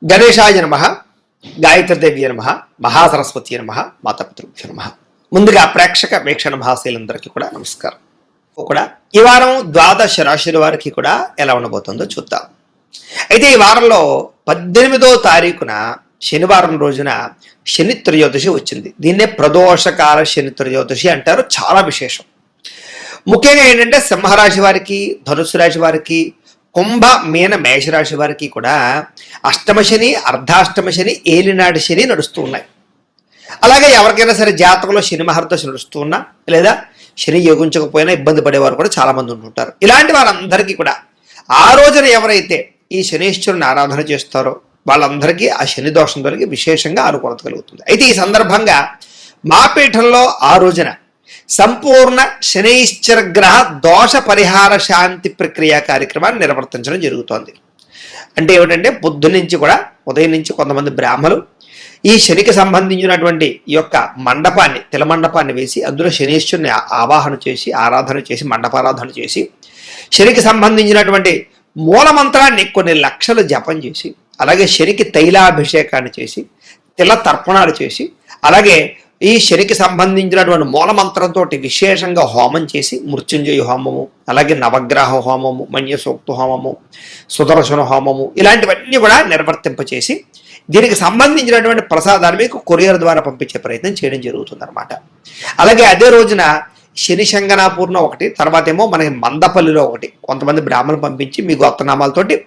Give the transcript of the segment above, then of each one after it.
గణేశాయ నమః, గాయత్రీదేవి నమః, మహాసరస్వతి నమః, మాతాపితృభ్యో నమః. ముందుగా ప్రేక్షక వీక్షణ మహాశైలందరికీ కూడా నమస్కారం. కూడా ఈ వారం ద్వాదశ రాశుల వారికి కూడా ఎలా ఉండబోతుందో చూద్దాం. అయితే ఈ వారంలో 18వ తారీఖున శనివారం రోజున శని త్రయోదశి వచ్చింది. దీన్నే ప్రదోషకాల శని త్రయోదశి అంటారు. చాలా విశేషం. ముఖ్యంగా ఏంటంటే సింహరాశి వారికి, ధనుస్సు రాశి వారికి, కుంభ మీన మేషరాశి వారికి కూడా అష్టమ శని, అర్ధాష్టమ శని, ఏలినాటి శని నడుస్తూ ఉన్నాయి. అలాగే ఎవరికైనా సరే జాతకంలో శని మహర్దశ నడుస్తూ ఉన్నా లేదా శని యోగించకపోయినా ఇబ్బంది పడేవారు కూడా చాలా మంది ఉంటుంటారు. ఇలాంటి వారందరికీ కూడా ఆ రోజున ఎవరైతే ఈ శనీశ్వరుని ఆరాధన చేస్తారో వాళ్ళందరికీ ఆ శని దోషం తొలగి విశేషంగా అనుకూలత కలుగుతుంది. అయితే ఈ సందర్భంగా మా పీఠంలో ఆ రోజున సంపూర్ణ శనైశ్చర గ్రహ దోష పరిహార శాంతి ప్రక్రియ కార్యక్రమాన్ని నిర్వర్తించడం జరుగుతోంది. అంటే ఏమిటంటే పొద్దున్న నుంచి కూడా ఉదయం నుంచి కొంతమంది బ్రాహ్మలు ఈ శనికి సంబంధించినటువంటి ఈ యొక్క మండపాన్ని, తిల మండపాన్ని వేసి అందులో శనీశ్వరుని ఆవాహన చేసి, ఆరాధన చేసి, మండపారాధన చేసి, శనికి సంబంధించినటువంటి మూలమంత్రాన్ని కొన్ని లక్షలు జపం చేసి, అలాగే శనికి తైలాభిషేకాన్ని చేసి, తిల తర్పణాలు చేసి, అలాగే ఈ శనికి సంబంధించినటువంటి మూలమంత్రంతో విశేషంగా హోమం చేసి, మృత్యుంజయ హోమము, అలాగే నవగ్రహ హోమము, మన్యసూక్త హోమము, సుదర్శన హోమము, ఇలాంటివన్నీ కూడా నిర్వర్తింపచేసి దీనికి సంబంధించినటువంటి ప్రసాదాలు మీకు కొరియర్ ద్వారా పంపించే ప్రయత్నం చేయడం జరుగుతుంది అనమాట. అలాగే అదే రోజున శని శంగనాపూర్ణ ఒకటి, తర్వాత ఏమో మనకి మందపల్లిలో ఒకటి కొంతమంది బ్రాహ్మణులు పంపించి మీ గోత్రనామాలతోటి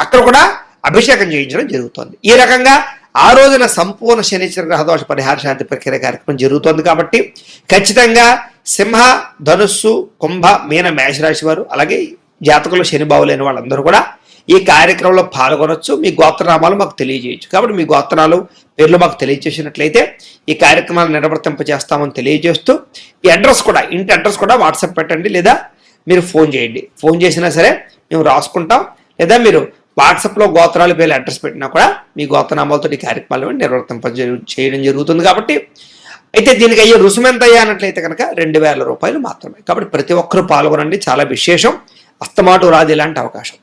అక్కడ కూడా అభిషేకం చేయించడం జరుగుతుంది. ఈ రకంగా ఆ రోజున సంపూర్ణ శనీశ్వర గ్రహదోష పరిహార శాంతి ప్రక్రియ కార్యక్రమం జరుగుతోంది. కాబట్టి ఖచ్చితంగా సింహ, ధనుస్సు, కుంభ, మీన మేషరాశి వారు, అలాగే జాతకంలో శని బావులైన వాళ్ళందరూ కూడా ఈ కార్యక్రమంలో పాల్గొనొచ్చు. మీ గోత్రనామాలు మాకు తెలియజేయచ్చు. కాబట్టి మీ గోత్రాలు పేర్లు మాకు తెలియజేసినట్లయితే ఈ కార్యక్రమాలు నిర్వర్తింపజేస్తామని తెలియజేస్తూ ఈ అడ్రస్ కూడా, ఇంటి అడ్రస్ కూడా వాట్సాప్ పెట్టండి, లేదా మీరు ఫోన్ చేయండి. ఫోన్ చేసినా సరే మేము రాసుకుంటాం, లేదా మీరు వాట్సాప్లో గోత్రాలు పేర్లు అడ్రస్ పెట్టినా కూడా మీ గోత్రనామాలతో ఈ కార్యక్రమాలు చేయడం జరుగుతుంది. కాబట్టి అయితే దీనికి అయ్యే రుసుము ఎంత అయ్యానట్లయితే కనుక 2000 రూపాయలు మాత్రమే. కాబట్టి ప్రతి ఒక్కరూ పాల్గొనండి. చాలా విశేషం. అస్తమాటు రాదు ఇలాంటి అవకాశం.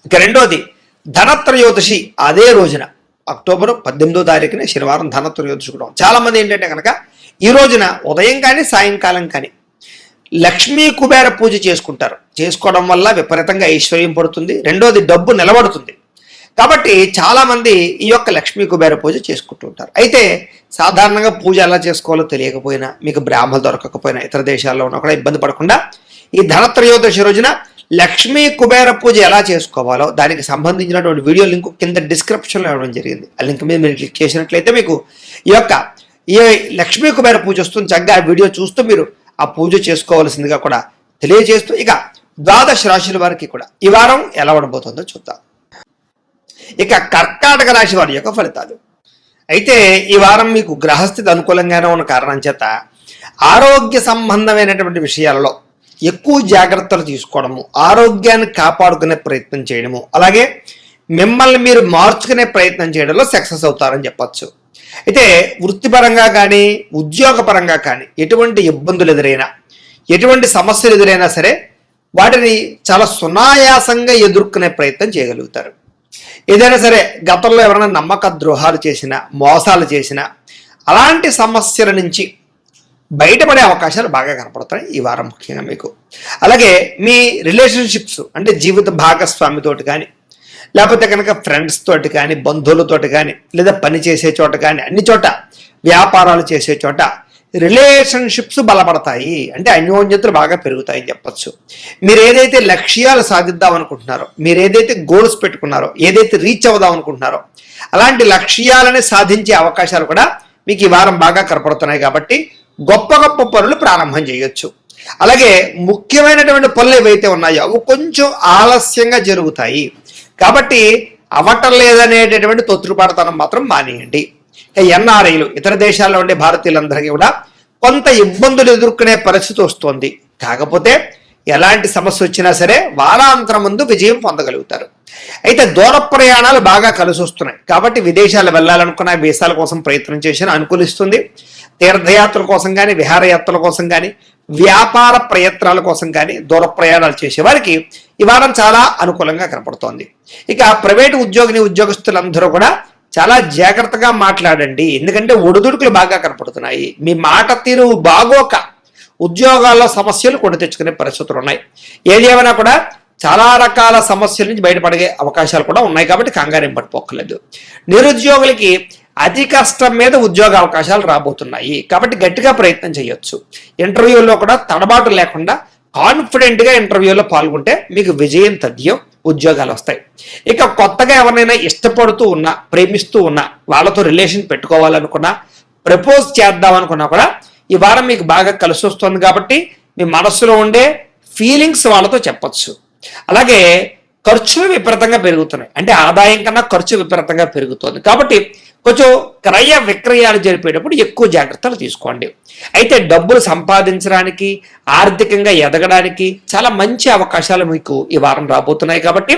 ఇక రెండోది ధనత్రయోదశి. అదే రోజున అక్టోబర్ 18వ తారీఖున శనివారం ధనత్రయోదశి కూడా. చాలా మంది ఏంటంటే కనుక ఈ రోజున ఉదయం కానీ సాయంకాలం కానీ లక్ష్మీ కుబేర పూజ చేసుకుంటారు. చేసుకోవడం వల్ల విపరీతంగా ఐశ్వర్యం పడుతుంది. రెండోది డబ్బు నిలబడుతుంది. కాబట్టి చాలామంది ఈ యొక్క లక్ష్మీ కుబేర పూజ చేసుకుంటూ ఉంటారు. అయితే సాధారణంగా పూజ ఎలా చేసుకోవాలో తెలియకపోయినా, మీకు బ్రాహ్మణులు దొరకకపోయినా, ఇతర దేశాల్లో ఉన్నా కూడా ఇబ్బంది పడకుండా ఈ ధనత్రయోదశి రోజున లక్ష్మీ కుబేర పూజ ఎలా చేసుకోవాలో దానికి సంబంధించినటువంటి వీడియో లింక్ కింద డిస్క్రిప్షన్లో ఇవ్వడం జరిగింది. ఆ లింక్ మీద మీరు క్లిక్ చేసినట్లయితే మీకు ఈ లక్ష్మీ కుబేర పూజ వస్తుంది. చక్కగా ఆ వీడియో చూస్తూ మీరు ఆ పూజ చేసుకోవాల్సిందిగా కూడా తెలియజేస్తూ ఇక ద్వాదశ రాశుల వారికి కూడా ఈ వారం ఎలా ఉండబోతుందో చూద్దాం. ఇక కర్కాటక రాశి వారి యొక్క ఫలితాలు. అయితే ఈ వారం మీకు గ్రహస్థితి అనుకూలంగానే ఉన్న కారణం చేత ఆరోగ్య సంబంధమైనటువంటి విషయాలలో ఎక్కువ జాగ్రత్తలు తీసుకోవడము, ఆరోగ్యాన్ని కాపాడుకునే ప్రయత్నం చేయడము, అలాగే మిమ్మల్ని మీరు మార్చుకునే ప్రయత్నం చేయడంలో సక్సెస్ అవుతారని చెప్పచ్చు. అయితే వృత్తిపరంగా కానీ ఉద్యోగపరంగా కానీ ఎటువంటి ఇబ్బందులు ఎదురైనా, ఎటువంటి సమస్యలు ఎదురైనా సరే వాటిని చాలా సునాయాసంగా ఎదుర్కొనే ప్రయత్నం చేయగలుగుతారు. ఏదైనా సరే గతంలో ఎవరైనా నమ్మక ద్రోహాలు చేసినా, మోసాలు చేసినా అలాంటి సమస్యల నుంచి బయటపడే అవకాశాలు బాగా కనపడతాయి ఈ వారం ముఖ్యంగా మీకు. అలాగే మీ రిలేషన్షిప్స్ అంటే జీవిత భాగస్వామితోటి కానీ, లేకపోతే కనుక ఫ్రెండ్స్ తోటి కానీ, బంధువులతోటి కానీ, లేదా పని చేసే చోట కానీ, అన్ని చోట వ్యాపారాలు చేసే చోట రిలేషన్షిప్స్ బలపడతాయి. అంటే అన్యోన్యతలు బాగా పెరుగుతాయని చెప్పచ్చు. మీరు ఏదైతే లక్ష్యాలు సాధిద్దాం అనుకుంటున్నారో, మీరు ఏదైతే గోల్స్ పెట్టుకున్నారో, ఏదైతే రీచ్ అవుదాం అనుకుంటున్నారో అలాంటి లక్ష్యాలని సాధించే అవకాశాలు కూడా మీకు ఈ వారం బాగా కనపడుతున్నాయి. కాబట్టి గొప్ప గొప్ప పనులు ప్రారంభం చేయొచ్చు. అలాగే ముఖ్యమైనటువంటి పనులు ఏవైతే ఉన్నాయో అవి కొంచెం ఆలస్యంగా జరుగుతాయి. కాబట్టి అవటం లేదనేటటువంటి తొత్తుపాటుతనం మాత్రం మానేయండి. ఎన్ఆర్ఐలు, ఇతర దేశాల్లో ఉండే భారతీయులందరికీ కూడా కొంత ఇబ్బందులు ఎదుర్కొనే పరిస్థితి వస్తుంది. కాకపోతే ఎలాంటి సమస్య వచ్చినా సరే వారాంతరం ముందు విజయం పొందగలుగుతారు. అయితే దూర ప్రయాణాలు బాగా కలిసి వస్తున్నాయి. కాబట్టి విదేశాలు వెళ్ళాలనుకున్న వీసాల కోసం ప్రయత్నం చేసినా అనుకూలిస్తుంది. తీర్థయాత్రల కోసం కానీ, విహారయాత్రల కోసం కానీ, వ్యాపార ప్రయత్నాల కోసం కానీ దూర ప్రయాణాలు చేసే వారికి ఈ వారం చాలా అనుకూలంగా కనపడుతోంది. ఇక ప్రైవేటు ఉద్యోగస్తులందరూ కూడా చాలా జాగ్రత్తగా మాట్లాడండి, ఎందుకంటే ఒడిదుడుకులు బాగా కనపడుతున్నాయి. మీ మాట తీరు బాగోక ఉద్యోగాల్లో సమస్యలు కొని తెచ్చుకునే పరిస్థితులు ఉన్నాయి. ఏది ఏమైనా కూడా చాలా రకాల సమస్యల నుంచి బయటపడే అవకాశాలు కూడా ఉన్నాయి కాబట్టి కంగారేం పడిపోక్కర్లేదు. నిరుద్యోగులకి అతి కష్టం మీద ఉద్యోగ అవకాశాలు రాబోతున్నాయి కాబట్టి గట్టిగా ప్రయత్నం చేయొచ్చు. ఇంటర్వ్యూల్లో కూడా తడబాటు లేకుండా కాన్ఫిడెంట్గా ఇంటర్వ్యూలో పాల్గొంటే మీకు విజయం తథ్యం, ఉద్యోగాలు వస్తాయి. ఇక కొత్తగా ఎవరినైనా ఇష్టపడుతూ ఉన్నా, ప్రేమిస్తూ ఉన్నా, వాళ్ళతో రిలేషన్ పెట్టుకోవాలనుకున్నా, ప్రపోజ్ చేద్దాం అనుకున్నా కూడా ఈ వారం మీకు బాగా కలిసి వస్తుంది కాబట్టి మీ మనస్సులో ఉండే ఫీలింగ్స్ వాళ్ళతో చెప్పచ్చు. అలాగే ఖర్చులు విపరీతంగా పెరుగుతున్నాయి, అంటే ఆదాయం కన్నా ఖర్చు విపరీతంగా పెరుగుతుంది కాబట్టి కొంచెం క్రయ విక్రయాలు జరిపేటప్పుడు ఎక్కువ జాగ్రత్తలు తీసుకోండి. అయితే డబ్బులు సంపాదించడానికి, ఆర్థికంగా ఎదగడానికి చాలా మంచి అవకాశాలు మీకు ఈ వారం రాబోతున్నాయి కాబట్టి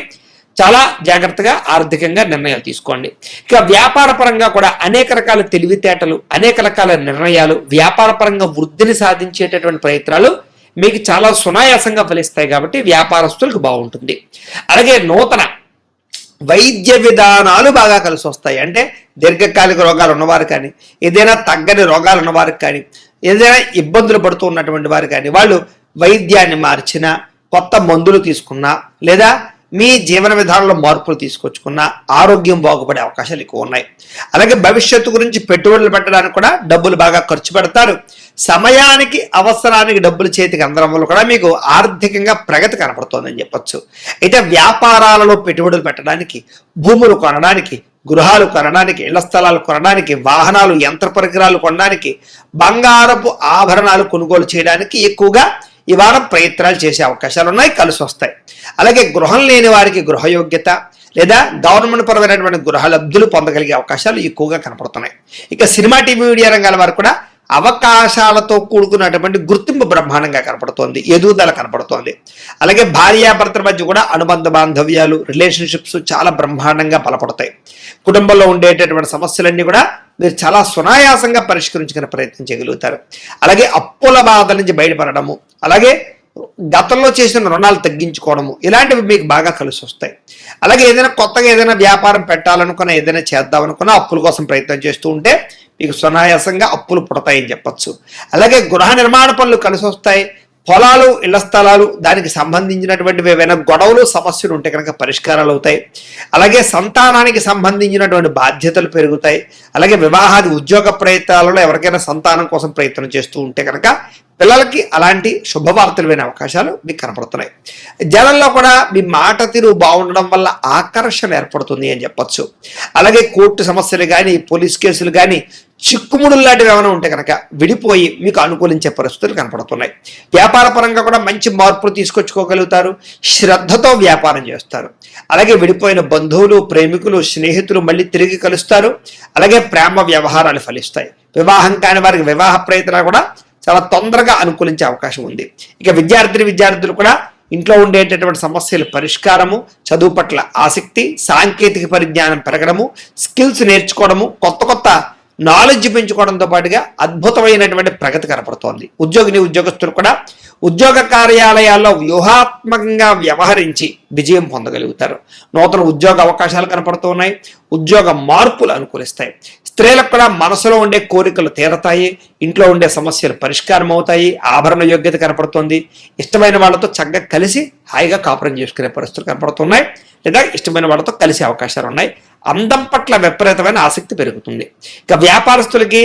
చాలా జాగ్రత్తగా ఆర్థికంగా నిర్ణయాలు తీసుకోండి. ఇక వ్యాపార పరంగా కూడా అనేక రకాల తెలివితేటలు, అనేక రకాల నిర్ణయాలు, వ్యాపార పరంగా వృద్ధిని సాధించేటటువంటి ప్రయత్నాలు మీకు చాలా సునాయాసంగా ఫలిస్తాయి కాబట్టి వ్యాపారస్తులకు బాగుంటుంది. అలాగే నూతన వైద్య విధానాలు బాగా కలిసి వస్తాయి, అంటే దీర్ఘకాలిక రోగాలు ఉన్నవారు కానీ, ఏదైనా తగ్గని రోగాలు ఉన్నవారికి కానీ, ఏదైనా ఇబ్బందులు పడుతూ ఉన్నటువంటి వారు కానీ, వాళ్ళు వైద్యాన్ని మార్చినా, కొత్త మందులు తీసుకున్నా, లేదా మీ జీవన విధానంలో మార్పులు తీసుకొచ్చుకున్న ఆరోగ్యం బాగుపడే అవకాశాలు ఎక్కువ ఉన్నాయి. అలాగే భవిష్యత్తు గురించి పెట్టుబడులు పెట్టడానికి కూడా డబ్బులు బాగా ఖర్చు పెడతారు. సమయానికి అవసరానికి డబ్బులు చేతికి అందడం వల్ల కూడా మీకు ఆర్థికంగా ప్రగతి కనపడుతోందని చెప్పొచ్చు. అయితే వ్యాపారాలలో పెట్టుబడులు పెట్టడానికి, భూములు కొనడానికి, గృహాలు కొనడానికి, ఇళ్ల స్థలాలు కొనడానికి, వాహనాలు, యంత్ర పరికరాలు కొనడానికి, బంగారపు ఆభరణాలు కొనుగోలు చేయడానికి ఎక్కువగా ఈ వారం ప్రయత్నాలు చేసే అవకాశాలు ఉన్నాయి, కలిసి వస్తాయి. అలాగే గృహం లేని వారికి గృహయోగ్యత లేదా గవర్నమెంట్ పరమైనటువంటి గృహ లబ్ధులు పొందగలిగే అవకాశాలు ఎక్కువగా కనపడుతున్నాయి. ఇక సినిమా, టీవీ, మీడియా రంగాల వారు కూడా అవకాశాలతో కూడుకున్నటువంటి గుర్తింపు బ్రహ్మాండంగా కనపడుతోంది, ఎదుగుదల కనపడుతోంది. అలాగే భార్యాభర్తల మధ్య కూడా అనుబంధ బాంధవ్యాలు, రిలేషన్షిప్స్ చాలా బ్రహ్మాండంగా బలపడతాయి. కుటుంబంలో ఉండేటటువంటి సమస్యలన్నీ కూడా మీరు చాలా సునాయాసంగా పరిష్కరించుకునే ప్రయత్నం చేయగలుగుతారు. అలాగే అప్పుల బాధల నుంచి బయటపడడము, అలాగే గతంలో చేసిన రుణాలు తగ్గించుకోవడము, ఇలాంటివి మీకు బాగా కలిసి వస్తాయి. అలాగే ఏదైనా కొత్తగా ఏదైనా వ్యాపారం పెట్టాలనుకున్నా, ఏదైనా చేద్దామనుకున్నా అప్పుల కోసం ప్రయత్నం చేస్తూ ఉంటే మీకు సునాయాసంగా అప్పులు పుడతాయని చెప్పచ్చు. అలాగే గృహ నిర్మాణ పనులు కలిసి వస్తాయి. పొలాలు, ఇళ్ల స్థలాలు, దానికి సంబంధించినటువంటి ఏవైనా గొడవలు, సమస్యలు ఉంటే కనుక పరిష్కారాలు అవుతాయి. అలాగే సంతానానికి సంబంధించినటువంటి బాధ్యతలు పెరుగుతాయి. అలాగే వివాహాది, ఉద్యోగ ప్రయత్నాలలో ఎవరికైనా సంతానం కోసం ప్రయత్నం చేస్తూ ఉంటే కనుక పిల్లలకి అలాంటి శుభవార్తలు వినే అవకాశాలు మీకు కనపడుతున్నాయి. జనంలో కూడా మీ మాట తీరు బాగుండడం వల్ల ఆకర్షణ ఏర్పడుతుంది అని చెప్పచ్చు. అలాగే కోర్టు సమస్యలు కానీ, పోలీస్ కేసులు కానీ, చిక్కుముడులు లాంటివి ఏమైనా ఉంటే కనుక విడిపోయి మీకు అనుకూలించే పరిస్థితులు కనపడుతున్నాయి. వ్యాపార పరంగా కూడా మంచి మార్పులు తీసుకొచ్చుకోగలుగుతారు. శ్రద్ధతో వ్యాపారం చేస్తారు. అలాగే విడిపోయిన బంధువులు, ప్రేమికులు, స్నేహితులు మళ్ళీ తిరిగి కలుస్తారు. అలాగే ప్రేమ వ్యవహారాలు ఫలిస్తాయి. వివాహం కాని వారికి వివాహ ప్రయత్నాలు కూడా చాలా తొందరగా అనుకూలించే అవకాశం ఉంది. ఇక విద్యార్థులు కూడా ఇంట్లో ఉండేటటువంటి సమస్యల పరిష్కారము, చదువు పట్ల ఆసక్తి, సాంకేతిక పరిజ్ఞానం పెరగడము, స్కిల్స్ నేర్చుకోవడము, కొత్త నాలెడ్జ్ పెంచుకోవడంతో పాటుగా అద్భుతమైనటువంటి ప్రగతి కనపడుతోంది. ఉద్యోగస్తులు కూడా ఉద్యోగ కార్యాలయాల్లో వ్యూహాత్మకంగా వ్యవహరించి విజయం పొందగలుగుతారు. నూతన ఉద్యోగ అవకాశాలు కనపడుతున్నాయి. ఉద్యోగ మార్పులు అనుకూలిస్తాయి. స్త్రీలకు కూడా మనసులో ఉండే కోరికలు తీరతాయి. ఇంట్లో ఉండే సమస్యలు పరిష్కారం అవుతాయి. ఆభరణ యోగ్యత కనపడుతుంది. ఇష్టమైన వాళ్ళతో చక్కగా కలిసి హాయిగా కాపురం చేసుకునే పరిస్థితులు కనపడుతున్నాయి, లేదా ఇష్టమైన వాళ్ళతో కలిసే అవకాశాలు ఉన్నాయి. అందం పట్ల విపరీతమైన ఆసక్తి పెరుగుతుంది. ఇక వ్యాపారస్తులకి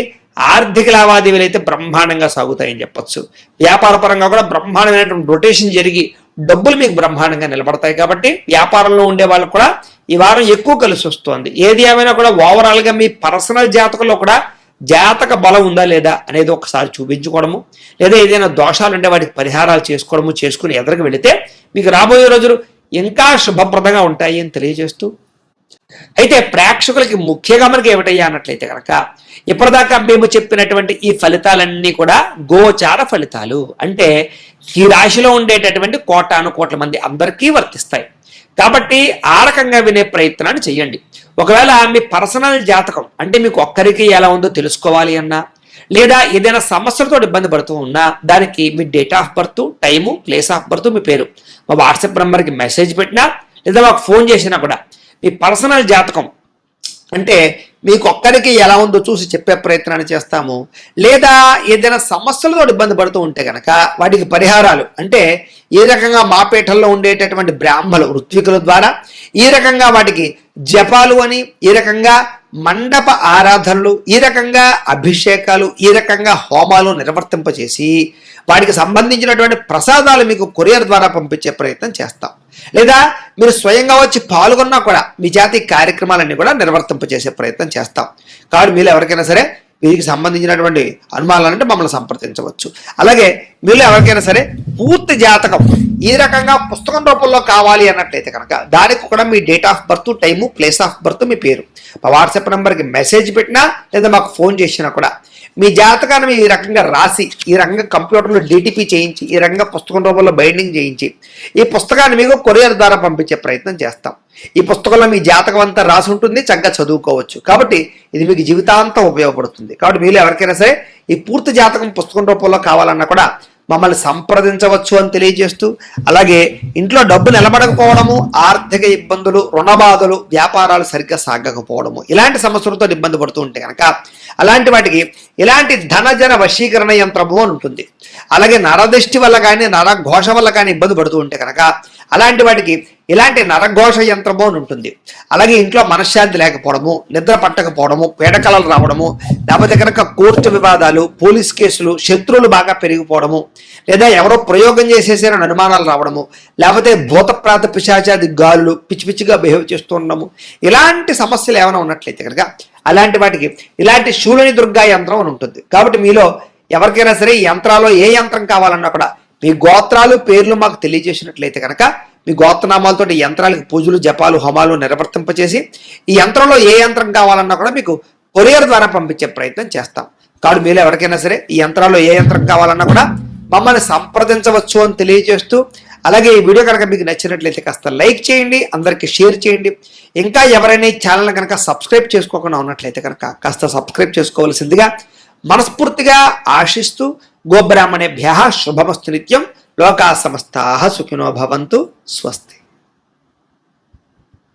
ఆర్థిక లావాదేవీలు అయితే బ్రహ్మాండంగా సాగుతాయని చెప్పచ్చు. వ్యాపార పరంగా కూడా బ్రహ్మాండమైనటువంటి రొటేషన్ జరిగి డబ్బులు మీకు బ్రహ్మాండంగా నిలబడతాయి కాబట్టి వ్యాపారంలో ఉండే వాళ్ళకు కూడా ఈ వారం ఎక్కువ కలిసి వస్తుంది. ఏది ఏమైనా కూడా ఓవరాల్గా మీ పర్సనల్ జాతకంలో కూడా జాతక బలం ఉందా లేదా అనేది ఒకసారి చూపించుకోవడము, లేదా ఏదైనా దోషాలు ఉంటే వాటికి పరిహారాలు చేసుకోవడము, చేసుకుని ఎదురుకు వెళితే మీకు రాబోయే రోజులు ఇంకా శుభప్రదంగా ఉంటాయి అని తెలియజేస్తూ, అయితే ప్రేక్షకులకి ముఖ్యంగా మనకి ఏమిటయ్యా అన్నట్లయితే కనుక ఇప్పటిదాకా మేము చెప్పినటువంటి ఈ ఫలితాలన్నీ కూడా గోచార ఫలితాలు, అంటే ఈ రాశిలో ఉండేటటువంటి కోట్ల మంది అందరికీ వర్తిస్తాయి. కాబట్టి ఆ రకంగా వినే ప్రయత్నాన్ని చేయండి. ఒకవేళ మీ పర్సనల్ జాతకం అంటే మీకు ఒక్కరికి ఎలా ఉందో తెలుసుకోవాలి అన్నా, లేదా ఏదైనా సమస్యలతో ఇబ్బంది పడుతూ ఉన్నా దానికి మీ date of birth, time, place of birth, మీ పేరు మా వాట్సాప్ నెంబర్కి మెసేజ్ పెట్టినా లేదా మాకు ఫోన్ చేసినా కూడా మీ పర్సనల్ జాతకం అంటే మీకు ఒక్కరికి ఎలా ఉందో చూసి చెప్పే ప్రయత్నాన్ని చేస్తాము. లేదా ఏదైనా సమస్యలతో ఇబ్బంది పడుతూ ఉంటే కనుక వాటికి పరిహారాలు అంటే ఈ రకంగా మా పీఠంలో ఉండేటటువంటి బ్రాహ్మలు ఋత్వికుల ద్వారా ఈ రకంగా వాటికి జపాలు అని, ఈ రకంగా మండప ఆరాధనలు, ఈ రకంగా అభిషేకాలు, ఈ రకంగా హోమాలు నిర్వర్తింపచేసి వాటికి సంబంధించినటువంటి ప్రసాదాలు మీకు కొరియర్ ద్వారా పంపించే ప్రయత్నం చేస్తాం. లేదా మీరు స్వయంగా వచ్చి పాల్గొన్నా కూడా మీ జాతి కార్యక్రమాలన్నీ కూడా నిర్వర్తింపచేసే ప్రయత్నం చేస్తాం. కాబట్టి మీరు ఎవరికైనా సరే వీరికి సంబంధించినటువంటి అనుమానాలంటే మమ్మల్ని సంప్రదించవచ్చు. అలాగే మీరు ఎవరికైనా సరే పూర్తి జాతకం ఈ రకంగా పుస్తకం రూపంలో కావాలి అన్నట్లయితే కనుక దానికి కూడా మీ date of birth, time, place of birth, మీ పేరు మా వాట్సాప్ నెంబర్కి మెసేజ్ పెట్టినా లేదా మాకు ఫోన్ చేసినా కూడా మీ జాతకాన్ని ఈ రకంగా రాసి ఈ రకంగా కంప్యూటర్లో డిటిపి చేయించి ఈ రకంగా పుస్తకం రూపంలో బైండింగ్ చేయించి ఈ పుస్తకాన్ని మీకు కొరియర్ ద్వారా పంపించే ప్రయత్నం చేస్తాం. ఈ పుస్తకంలో మీ జాతకం అంతా రాసి ఉంటుంది, చక్కగా చదువుకోవచ్చు. కాబట్టి ఇది మీకు జీవితాంతం ఉపయోగపడుతుంది. కాబట్టి మీరు ఎవరికైనా సరే ఈ పూర్తి జాతకం పుస్తకం రూపంలో కావాలన్నా కూడా మమ్మల్ని సంప్రదించవచ్చు అని తెలియజేస్తూ, అలాగే ఇంట్లో డబ్బు నిలబడకపోవడము, ఆర్థిక ఇబ్బందులు, రుణ బాధలు, వ్యాపారాలు సరిగ్గా సాగకపోవడము ఇలాంటి సమస్యలతో ఇబ్బంది పడుతూ ఉంటే కనుక అలాంటి వాటికి ఇలాంటి ధనజన వశీకరణ యంత్రము అని ఉంటుంది. అలాగే నరదృష్టి వల్ల కానీ నరఘోష వల్ల కానీ ఇబ్బంది పడుతూ ఉంటే కనుక అలాంటి వాటికి ఇలాంటి నరఘోష యంత్రము అని ఉంటుంది. అలాగే ఇంట్లో మనశ్శాంతి లేకపోవడము, నిద్ర పట్టకపోవడము, పీడకలలు రావడము, లేకపోతే కనుక కోర్టు వివాదాలు, పోలీస్ కేసులు, శత్రువులు బాగా పెరిగిపోవడము, లేదా ఎవరో ప్రయోగం చేసేసారని అనుమానాలు రావడము, లేకపోతే భూతప్రాత పిశాచాది గాలులు పిచ్చి పిచ్చిగా బిహేవ్ చేస్తూ ఉండడము ఇలాంటి సమస్యలు ఏమైనా ఉన్నట్లయితే కనుక అలాంటి వాటికి ఇలాంటి శూలిని దుర్గా యంత్రం అని ఉంటుంది. కాబట్టి మీలో ఎవరికైనా సరే ఈ యంత్రాల్లో ఏ యంత్రం కావాలన్నా కూడా మీ గోత్రాలు, పేర్లు మాకు తెలియజేసినట్లయితే కనుక మీ గోత్రనామాలతో ఈ యంత్రాలకు పూజలు, జపాలు, హోమాలు నిర్వర్తింపచేసి ఈ యంత్రంలో ఏ యంత్రం కావాలన్నా కూడా మీకు కొరియర్ ద్వారా పంపించే ప్రయత్నం చేస్తాం. కాబట్టి మీరు ఎవరికైనా సరే ఈ యంత్రాల్లో ఏ యంత్రం కావాలన్నా కూడా మమ్మల్ని సంప్రదించవచ్చు అని తెలియజేస్తూ, అలాగే ఈ వీడియో కనుక మీకు నచ్చినట్లయితే కాస్త లైక్ చేయండి, అందరికీ షేర్ చేయండి. ఇంకా ఎవరైనా ఈ ఛానల్ కనుక సబ్స్క్రైబ్ చేసుకోకుండా ఉన్నట్లయితే కనుక కాస్త సబ్స్క్రైబ్ చేసుకోవాల్సిందిగా మనస్ఫూర్తిగా ఆశిస్తూ, గోబ్రాహ్మణేభ్యః శుభమస్తు నిత్యం, లోకా సమస్తాః సుఖినో భవంతు, స్వస్తి.